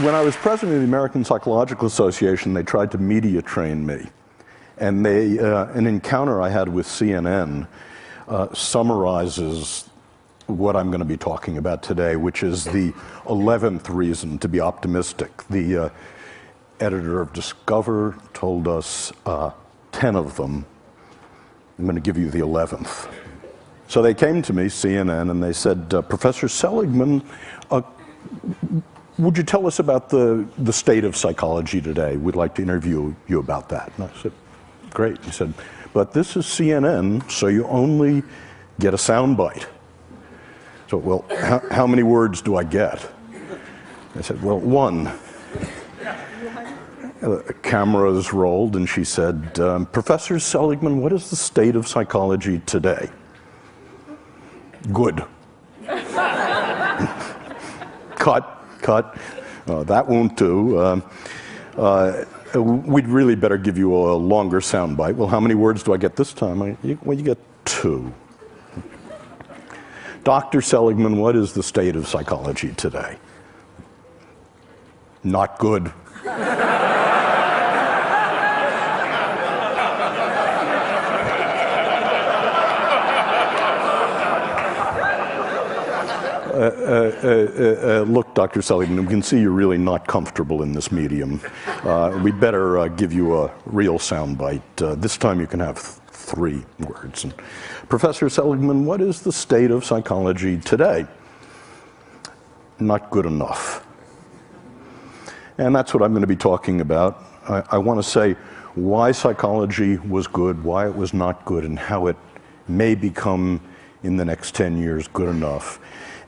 when I was president of the American Psychological Association, they tried to media train me. And an encounter I had with CNN summarizes what I'm going to be talking about today, which is the 11th reason to be optimistic. The editor of Discover told us 10 of them. I'm going to give you the 11th. So they came to me, CNN, and they said, Professor Seligman, would you tell us about the state of psychology today? We'd like to interview you about that. And I said, great. He said, but this is CNN, so you only get a soundbite. So, well, how many words do I get? I said, well, one. Cameras rolled, and she said, Professor Seligman, what is the state of psychology today? Good. Cut. That won't do. We'd really better give you a longer soundbite. Well, how many words do I get this time? Well, you get 2. Dr. Seligman, what is the state of psychology today? Not good. Look, Dr. Seligman, we can see you're really not comfortable in this medium. We'd better give you a real soundbite. This time you can have 3 words. And, Professor Seligman, what is the state of psychology today? Not good enough. And that's what I'm going to be talking about. I want to say why psychology was good, why it was not good, and how it may become, in the next 10 years, good enough.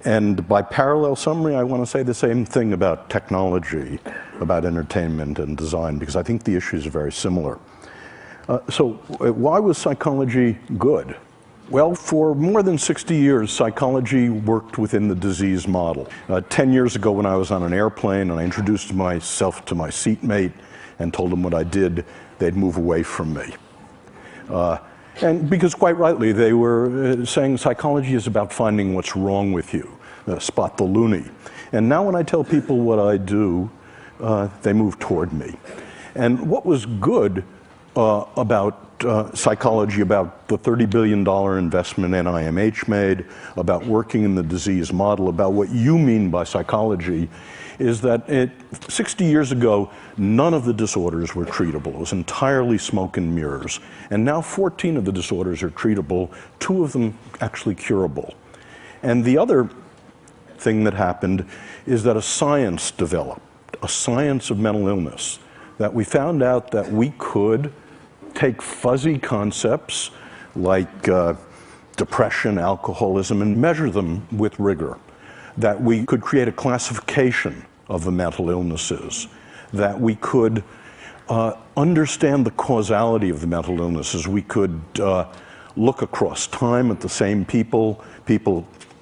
And by parallel summary, I want to say the same thing about technology, about entertainment and design, because I think the issues are very similar. So why was psychology good? Well, for more than 60 years, psychology worked within the disease model. 10 years ago when I was on an airplane and I introduced myself to my seatmate and told them what I did, they'd move away from me. And because quite rightly, they were saying psychology is about finding what's wrong with you, spot the loony. And now when I tell people what I do, they move toward me. And what was good about psychology, about the $30 billion investment NIMH made, about working in the disease model, about what you mean by psychology, is that 60 years ago, none of the disorders were treatable. It was entirely smoke and mirrors. And now 14 of the disorders are treatable, 2 of them actually curable. And the other thing that happened is that a science developed, a science of mental illness, that we found out that we could take fuzzy concepts like depression, alcoholism, and measure them with rigor. That we could create a classification of the mental illnesses, that we could understand the causality of the mental illnesses. We could look across time at the same people,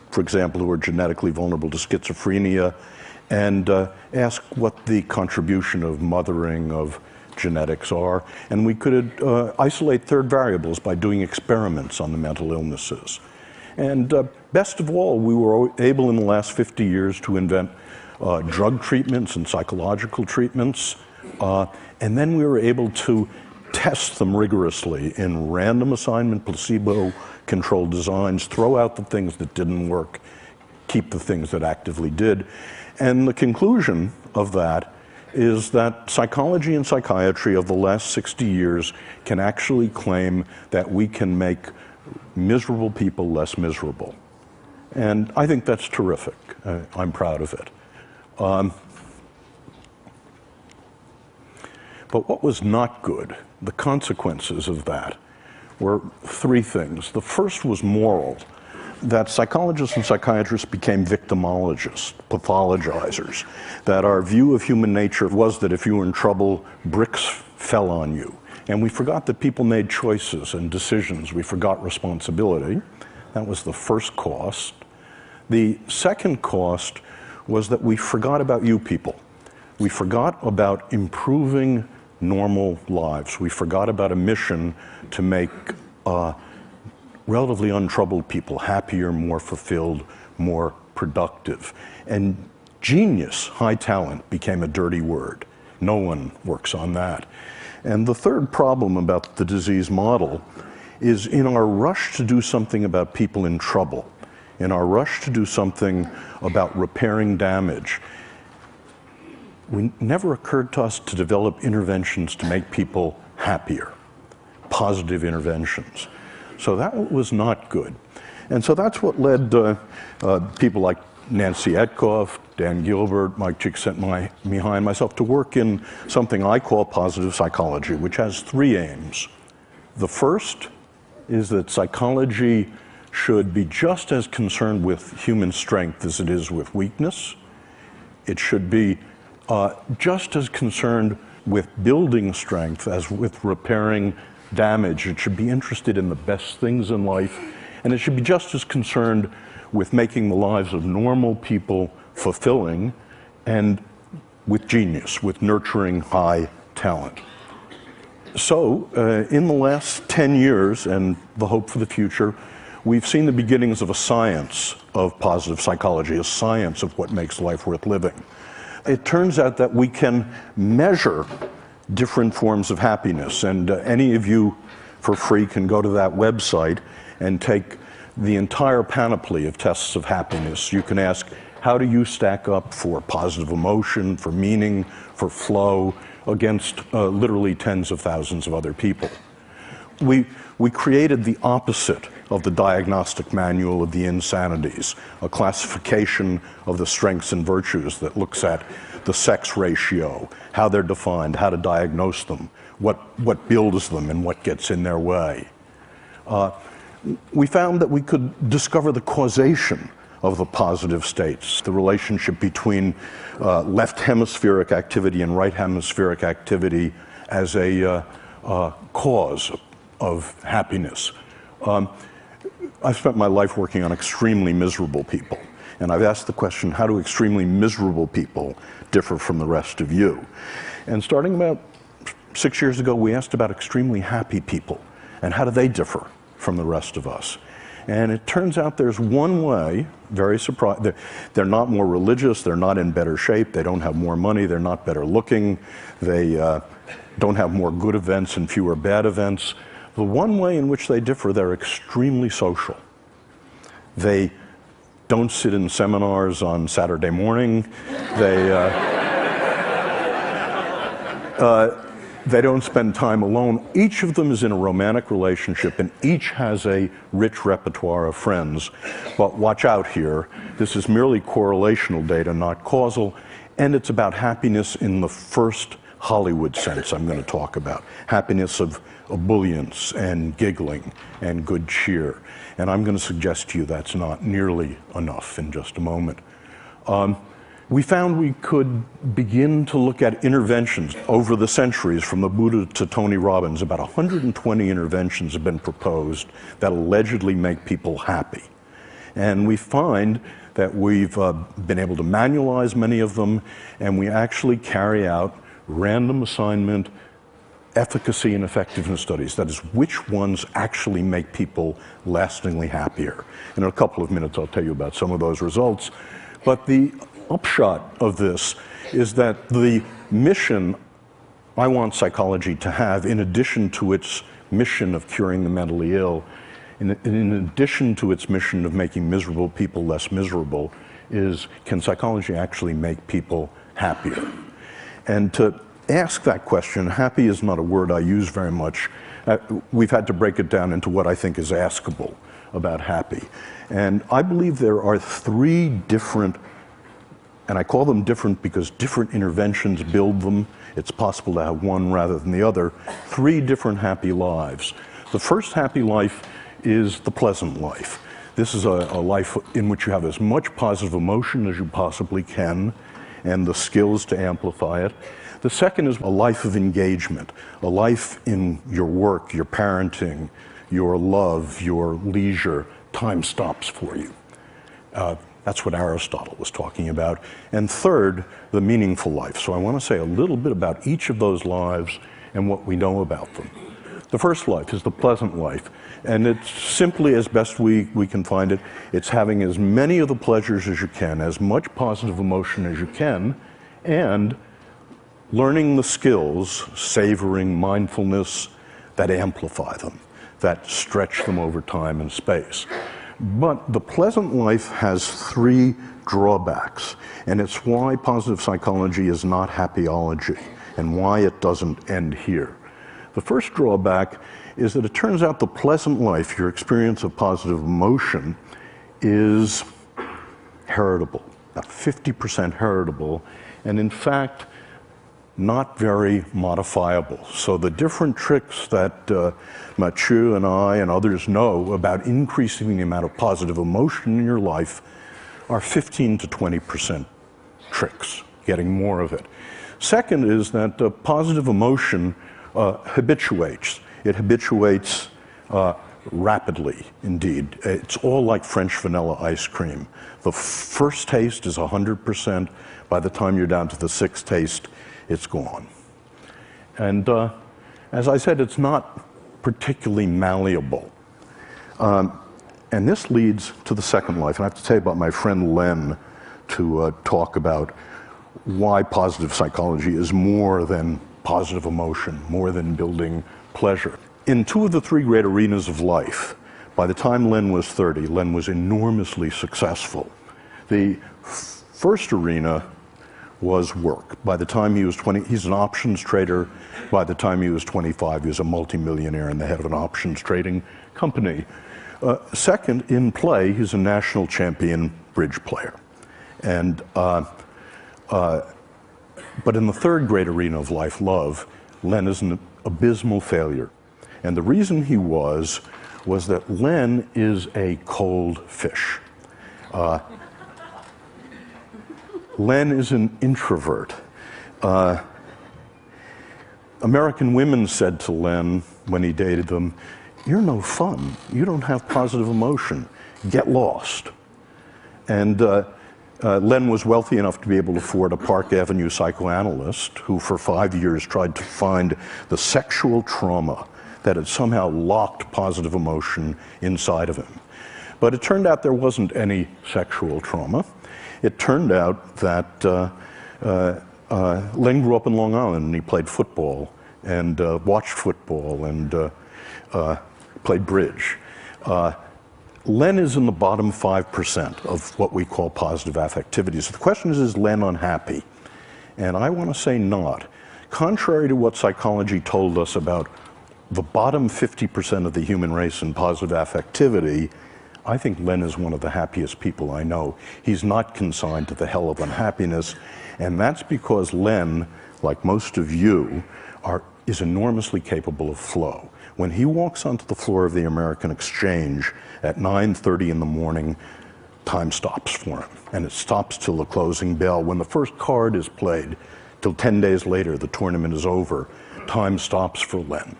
for example, who are genetically vulnerable to schizophrenia, and ask what the contribution of mothering, of genetics are. And we could isolate third variables by doing experiments on the mental illnesses. And best of all, we were able in the last 50 years to invent drug treatments and psychological treatments. And then we were able to test them rigorously in random assignment, placebo-controlled designs, throw out the things that didn't work, keep the things that actively did. And the conclusion of that is that psychology and psychiatry of the last 60 years can actually claim that we can make miserable people less miserable. And I think that's terrific. I'm proud of it. But what was not good, the consequences of that, were 3 things. The first was moral, that psychologists and psychiatrists became victimologists, pathologizers, that our view of human nature was that if you were in trouble, bricks fell on you. And we forgot that people made choices and decisions. We forgot responsibility. That was the first cost. The second cost was that we forgot about you people. We forgot about improving normal lives. We forgot about a mission to make relatively untroubled people happier, more fulfilled, more productive. And Genius, high talent, became a dirty word. No one works on that. And the third problem about the disease model is in our rush to do something about people in trouble, in our rush to do something about repairing damage, it never occurred to us to develop interventions to make people happier, positive interventions. So that was not good. And so that's what led people like Nancy Etkoff, Dan Gilbert, Mike Csikszentmihalyi, myself to work in something I call positive psychology, which has three aims. The first is that psychology should be just as concerned with human strength as it is with weakness. It should be just as concerned with building strength as with repairing damage. It should be interested in the best things in life, and it should be just as concerned with making the lives of normal people fulfilling and with genius, with nurturing high talent. So, in the last 10 years, and the hope for the future, we've seen the beginnings of a science of positive psychology, a science of what makes life worth living. It turns out that we can measure different forms of happiness, and any of you for free can go to that website and take the entire panoply of tests of happiness. You can ask, how do you stack up for positive emotion, for meaning, for flow, against literally tens of thousands of other people. We created the opposite of the diagnostic manual of the insanities, a classification of the strengths and virtues that looks at the sex ratio, how they're defined, how to diagnose them, what builds them and what gets in their way. We found that we could discover the causation of the positive states, the relationship between left hemispheric activity and right hemispheric activity as a cause of happiness. I've spent my life working on extremely miserable people, and I've asked the question, how do extremely miserable people differ from the rest of you? And starting about 6 years ago, we asked about extremely happy people, and how do they differ from the rest of us? And it turns out there's one way, very surprising, they're not more religious, they're not in better shape, they don't have more money, they're not better looking, they don't have more good events and fewer bad events. The one way in which they differ, they're extremely social. They don't sit in seminars on Saturday morning. They don't spend time alone. Each of them is in a romantic relationship, and each has a rich repertoire of friends. But watch out here. This is merely correlational data, not causal, and it's about happiness in the first Hollywood sense I'm going to talk about. Happiness of ebullience and giggling and good cheer. And I'm going to suggest to you that's not nearly enough in just a moment. We found we could begin to look at interventions over the centuries, from the Buddha to Tony Robbins. About 120 interventions have been proposed that allegedly make people happy. And we find that we've been able to manualize many of them, and we actually carry out random assignment efficacy and effectiveness studies. That is, which ones actually make people lastingly happier. In a couple of minutes, I'll tell you about some of those results. But the upshot of this is that the mission I want psychology to have, in addition to its mission of curing the mentally ill, in addition to its mission of making miserable people less miserable, is, can psychology actually make people happier? And to ask that question, happy is not a word I use very much. We've had to break it down into what I think is askable about happy. And I believe there are three different, and I call them different because different interventions build them. It's possible to have one rather than the other. Three different happy lives. The first happy life is the pleasant life. This is a life in which you have as much positive emotion as you possibly can, and the skills to amplify it. The second is a life of engagement, a life in your work, your parenting, your love, your leisure. Time stops for you. That's what Aristotle was talking about. And third, the meaningful life. So I want to say a little bit about each of those lives and what we know about them. The first life is the pleasant life, and it's simply, as best we can find it, it's having as many of the pleasures as you can, as much positive emotion as you can, and learning the skills, savoring mindfulness, that amplify them, that stretch them over time and space. But the pleasant life has three drawbacks, and it's why positive psychology is not happyology, and why it doesn't end here. The first drawback is that it turns out the pleasant life, your experience of positive emotion, is heritable, about 50% heritable, and in fact, not very modifiable. So the different tricks that Mathieu and I and others know about increasing the amount of positive emotion in your life are 15 to 20% tricks, getting more of it. Second is that positive emotion habituates. It habituates rapidly, indeed. It's all like French vanilla ice cream. The first taste is 100%. By the time you're down to the sixth taste, it's gone. And as I said, it's not particularly malleable. And this leads to the second life. And I have to tell you about my friend Len to talk about why positive psychology is more than positive emotion, more than building pleasure. In two of the three great arenas of life, by the time Len was 30, Len was enormously successful. The first arena was work. By the time he was 20, he's an options trader. By the time he was 25, he was a multimillionaire and the head of an options trading company. Second, in play, he's a national champion bridge player. And, but in the third great arena of life, love, Len is an abysmal failure. And the reason he was that Len is a cold fish. Len is an introvert. American women said to Len when he dated them, "You're no fun. You don't have positive emotion. Get lost." And Len was wealthy enough to be able to afford a Park Avenue psychoanalyst who for 5 years tried to find the sexual trauma that had somehow locked positive emotion inside of him. But it turned out there wasn't any sexual trauma. It turned out that Len grew up in Long Island and he played football and watched football and played bridge. Len is in the bottom 5% of what we call positive affectivity. So the question is Len unhappy? And I want to say not. Contrary to what psychology told us about the bottom 50% of the human race in positive affectivity, I think Len is one of the happiest people I know. He's not consigned to the hell of unhappiness, and that's because Len, like most of you, is enormously capable of flow. When he walks onto the floor of the American Exchange at 9:30 in the morning, time stops for him, and it stops till the closing bell. When the first card is played, till 10 days later, the tournament is over, time stops for Len.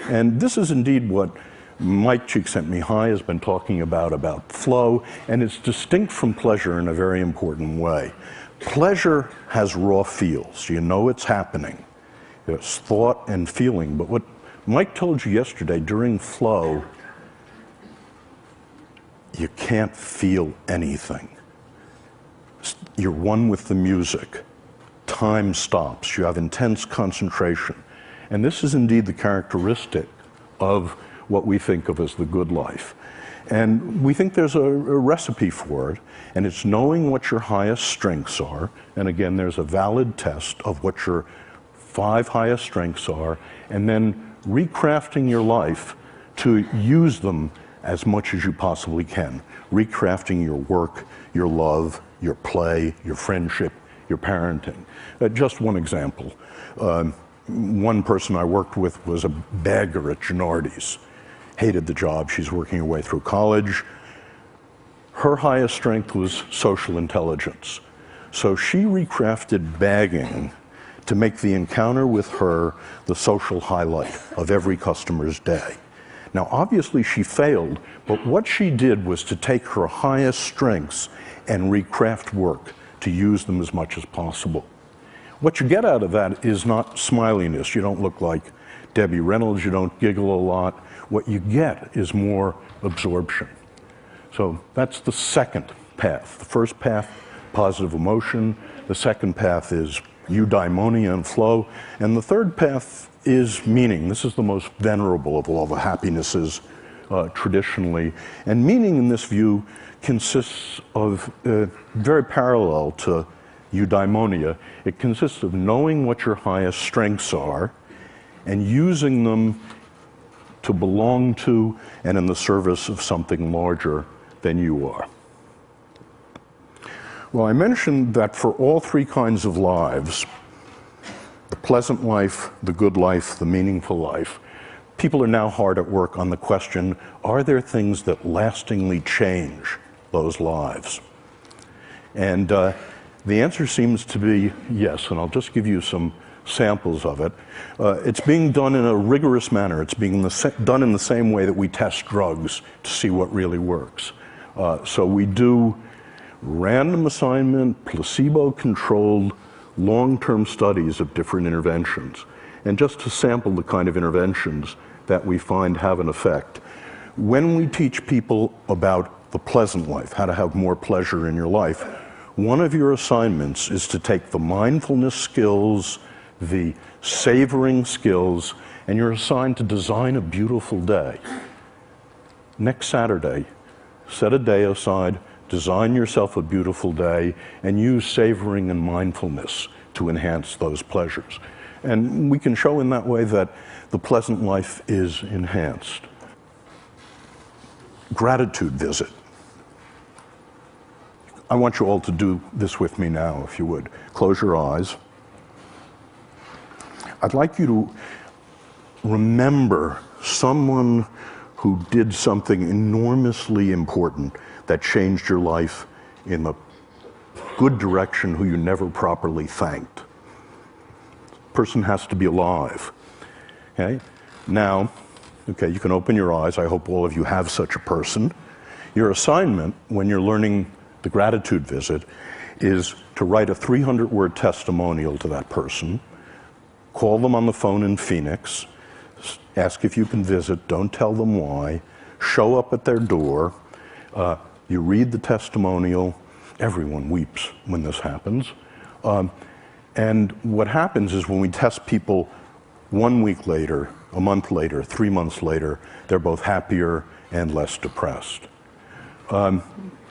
And this is indeed what Mike Csikszentmihalyi has been talking about flow, and it's distinct from pleasure in a very important way. Pleasure has raw feels. You know it's happening. It's thought and feeling. But what Mike told you yesterday, during flow, you can't feel anything. You're one with the music. Time stops. You have intense concentration. And this is indeed the characteristic of what we think of as the good life. And we think there's a recipe for it, and it's knowing what your highest strengths are. And again, there's a valid test of what your 5 highest strengths are, and then recrafting your life to use them as much as you possibly can. Recrafting your work, your love, your play, your friendship, your parenting. Just one example. One person I worked with was a bagger at Gennardi's. Hated the job. She's working her way through college. Her highest strength was social intelligence. So she recrafted bagging to make the encounter with her the social highlight of every customer's day. Now, obviously she failed, but what she did was to take her highest strengths and recraft work to use them as much as possible. What you get out of that is not smiliness. You don't look like Debbie Reynolds, you don't giggle a lot. What you get is more absorption. So that's the second path. The first path, positive emotion. The second path is eudaimonia and flow. And the third path is meaning. This is the most venerable of all the happinesses traditionally. And meaning in this view consists of, very parallel to eudaimonia, it consists of knowing what your highest strengths are and using them to belong to and in the service of something larger than you are. Well, I mentioned that for all three kinds of lives, the pleasant life, the good life, the meaningful life, people are now hard at work on the question, are there things that lastingly change those lives? And the answer seems to be yes, and I'll just give you some samples of it. It's being done in a rigorous manner. It's being done in the same way that we test drugs to see what really works. So we do random assignment, placebo-controlled, long-term studies of different interventions. And just to sample the kind of interventions that we find have an effect. When we teach people about the pleasant life, how to have more pleasure in your life, one of your assignments is to take the mindfulness skills, the savoring skills, and you're assigned to design a beautiful day. Next Saturday, set a day aside, design yourself a beautiful day, and use savoring and mindfulness to enhance those pleasures. And we can show in that way that the pleasant life is enhanced. Gratitude visit. I want you all to do this with me now, if you would. Close your eyes. I'd like you to remember someone who did something enormously important that changed your life in the good direction, who you never properly thanked. The person has to be alive. Okay? Now, okay, you can open your eyes. I hope all of you have such a person. Your assignment when you're learning the gratitude visit is to write a 300-word testimonial to that person, call them on the phone in Phoenix, ask if you can visit, don't tell them why, show up at their door, you read the testimonial. Everyone weeps when this happens. And what happens is when we test people 1 week later, a month later, 3 months later, they're both happier and less depressed.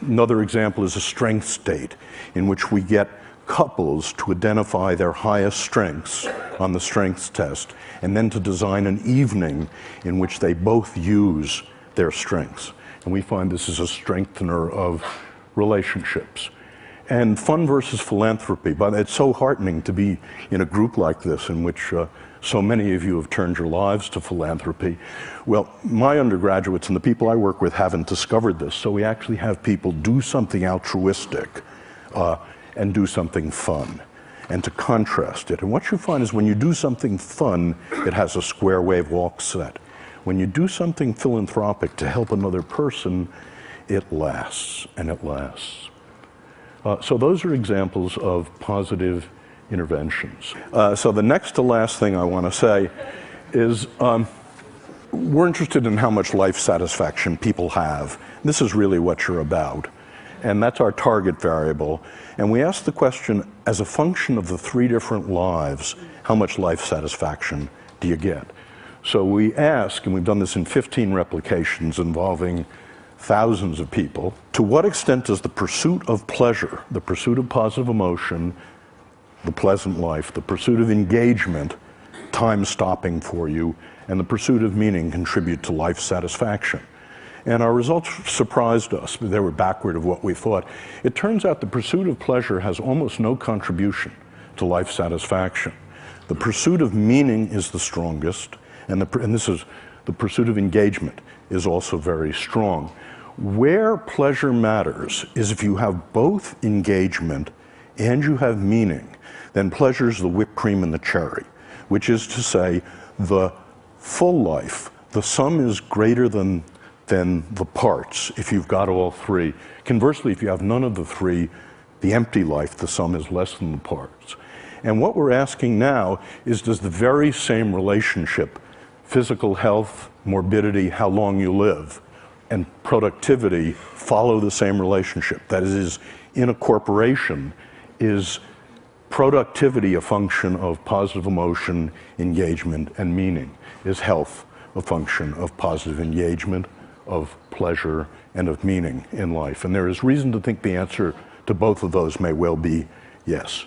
Another example is a strength state in which we get couples to identify their highest strengths on the strengths test and then to design an evening in which they both use their strengths. And we find this is a strengthener of relationships. And fun versus philanthropy, but it's so heartening to be in a group like this in which so many of you have turned your lives to philanthropy. Well, my undergraduates and the people I work with haven't discovered this, so we actually have people do something altruistic and do something fun, and to contrast it. And what you find is when you do something fun, it has a square wave walk set. When you do something philanthropic to help another person, it lasts, and it lasts. So those are examples of positive interventions. So the next to last thing I want to say is we're interested in how much life satisfaction people have. This is really what you're about. And that's our target variable. And we ask the question, as a function of the 3 different lives, how much life satisfaction do you get? So we ask, and we've done this in 15 replications involving thousands of people, to what extent does the pursuit of pleasure, the pursuit of positive emotion, the pleasant life, the pursuit of engagement, time stopping for you, and the pursuit of meaning contribute to life satisfaction? And our results surprised us. They were backward of what we thought. It turns out the pursuit of pleasure has almost no contribution to life satisfaction. The pursuit of meaning is the strongest, and this is the pursuit of engagement is also very strong. Where pleasure matters is if you have both engagement and you have meaning, then pleasure is the whipped cream and the cherry, which is to say the full life, the sum is greater than the parts if you've got all 3. Conversely, if you have none of the 3, the empty life, the sum is less than the parts. And what we're asking now is, does the very same relationship, physical health, morbidity, how long you live, and productivity follow the same relationship? That is, in a corporation, is productivity a function of positive emotion, engagement, and meaning? Is health a function of positive engagement, of pleasure, and of meaning in life? And there is reason to think the answer to both of those may well be yes.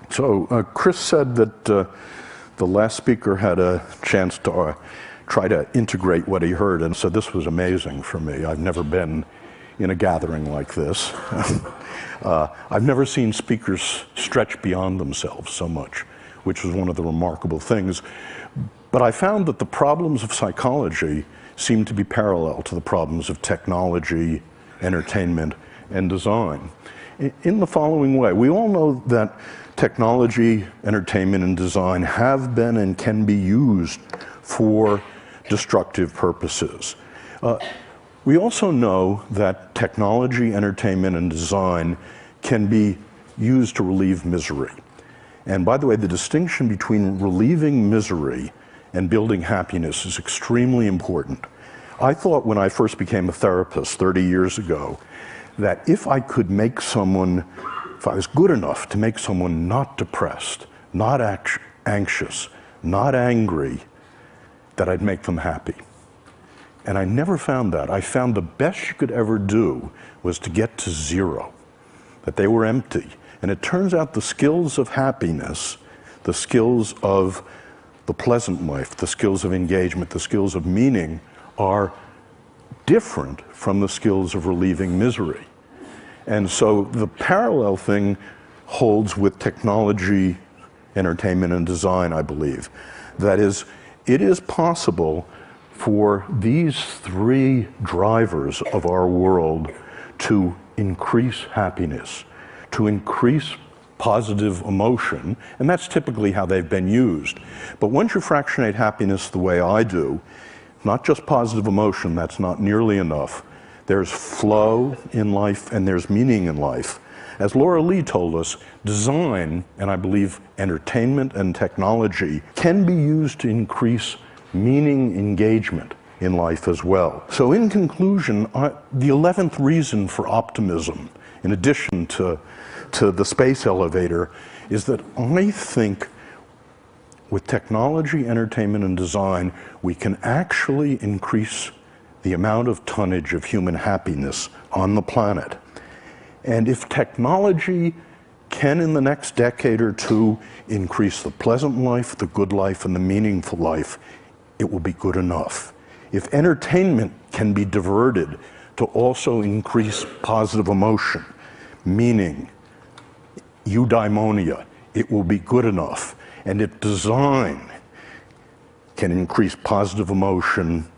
So Chris said that the last speaker had a chance to try to integrate what he heard, and so this was amazing for me. I've never been in a gathering like this. I've never seen speakers stretch beyond themselves so much, which was one of the remarkable things. But I found that the problems of psychology seem to be parallel to the problems of technology, entertainment, and design. In the following way, we all know that technology, entertainment, and design have been and can be used for destructive purposes. We also know that technology, entertainment, and design can be used to relieve misery. And by the way, the distinction between relieving misery and building happiness is extremely important. I thought when I first became a therapist 30 years ago that if I could make someone, if I was good enough to make someone not depressed, not anxious, not angry, that I'd make them happy. And I never found that. I found the best you could ever do was to get to zero, that they were empty. And it turns out the skills of happiness, the skills of the pleasant life, the skills of engagement, the skills of meaning are different from the skills of relieving misery. And so the parallel thing holds with technology, entertainment, and design, I believe. That is, it is possible for these three drivers of our world to increase happiness, to increase positive emotion, and that's typically how they've been used. But once you fractionate happiness the way I do, not just positive emotion, that's not nearly enough. There's flow in life and there's meaning in life. As Laura Lee told us, design, and I believe entertainment and technology, can be used to increase meaning engagement in life as well. So in conclusion, the 11th reason for optimism, in addition to the space elevator, is that I think with technology, entertainment, and design, we can actually increase the amount of tonnage of human happiness on the planet. And if technology can, in the next decade or two, increase the pleasant life, the good life, and the meaningful life, it will be good enough. If entertainment can be diverted to also increase positive emotion, meaning, eudaimonia, it will be good enough. And if design can increase positive emotion,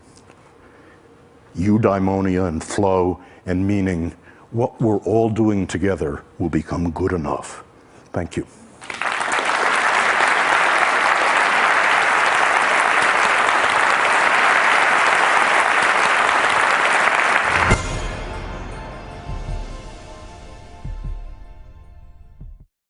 eudaimonia, and flow, and meaning, what we're all doing together will become good enough. Thank you.